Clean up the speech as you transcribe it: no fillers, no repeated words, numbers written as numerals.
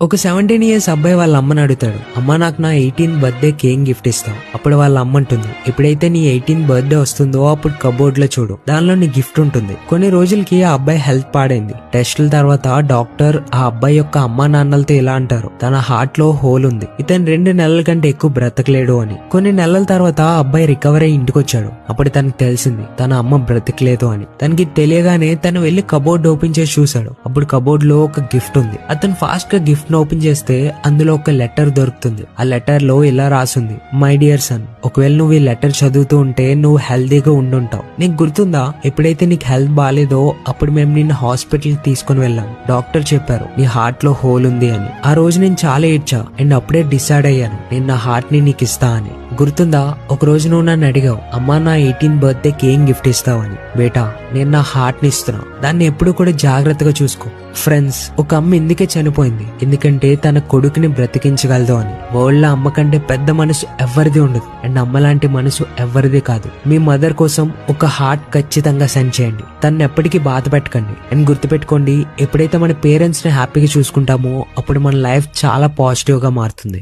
ఒక 17 ఇయర్స్ అబ్బాయి వాళ్ళ అమ్మని అడుగుతాడు, అమ్మ నాకు నా 18th బర్త్డే కేక్ గిఫ్ట్ ఇస్తావు. అప్పుడు వాళ్ళ అమ్మ అంటుంది, ఎప్పుడైతే నీ 18th బర్త్డే వస్తుందో అప్పుడు కబోర్డ్ లో చూడు, దానిలో నీ గిఫ్ట్ ఉంటుంది. కొన్ని రోజులకి ఆ అబ్బాయి హెల్త్ పాడైంది. టెస్టుల తర్వాత డాక్టర్ ఆ అబ్బాయి యొక్క అమ్మా నాన్నలతో ఇలా అంటారు, తన హార్ట్ లో హోల్ ఉంది, ఇతను 2 నెలల కంటే ఎక్కువ బ్రతకలేడు అని. కొన్ని నెలల తర్వాత ఆ అబ్బాయి రికవర్ అయ్యి ఇంటికి వచ్చాడు. అప్పుడు తనకు తెలిసింది తన అమ్మ బ్రతకలేదు అని. తనకి తెలియగానే తను వెళ్లి కబోర్డ్ ఓపెన్ చేసి చూశాడు. అప్పుడు కబోర్డ్ లో ఒక గిఫ్ట్ ఉంది. అతను ఫాస్ట్ గా గిఫ్ట్ ఓపెన్ చేస్తే అందులో ఒక లెటర్ దొరుకుతుంది. ఆ లెటర్ లో ఇలా రాసుంది, మై డియర్ సన్, ఒకవేళ నువ్వు ఈ లెటర్ చదువుతూ ఉంటే నువ్వు హెల్దీగా ఉండుంటావు. నీకు గుర్తుందా, ఎప్పుడైతే నీకు హెల్త్ బాగాలేదో అప్పుడు మేము నిన్ను హాస్పిటల్ తీసుకుని వెళ్ళాం. డాక్టర్ చెప్పారు నీ హార్ట్ లో హోల్ ఉంది అని. ఆ రోజు నేను చాలా ఏడ్చా అండ్ అప్పుడే డిసైడ్ అయ్యాను నేను నా హార్ట్ ని నీకు ఇస్తా అని. గుర్తుందా, ఒక రోజు నువ్వు నన్ను అడిగావు, అమ్మా నా 18th బర్త్డే కేక్ గిఫ్ట్ ఇస్తావని. బేటా, నేను నా హార్ట్ ని ఇస్తున్నా, దాన్ని ఎప్పుడు కూడా జాగ్రత్తగా చూసుకో. ఫ్రెండ్స్, ఒక అమ్మ ఎందుకే చనిపోయింది, ఎందుకంటే తన కొడుకుని బ్రతికించగలదు అని. వరల్డ్ లో అమ్మ కంటే పెద్ద మనసు ఎవరిది ఉండదు అండ్ అమ్మ లాంటి మనసు ఎవరిది కాదు. మీ మదర్ కోసం ఒక హార్ట్ ఖచ్చితంగా సెండ్ చేయండి. తను ఎప్పటికీ బాధ పెట్టకండి. అండ్ గుర్తుపెట్టుకోండి, ఎప్పుడైతే మన పేరెంట్స్ ని హ్యాపీగా చూసుకుంటామో అప్పుడు మన లైఫ్ చాలా పాజిటివ్ గా మారుతుంది.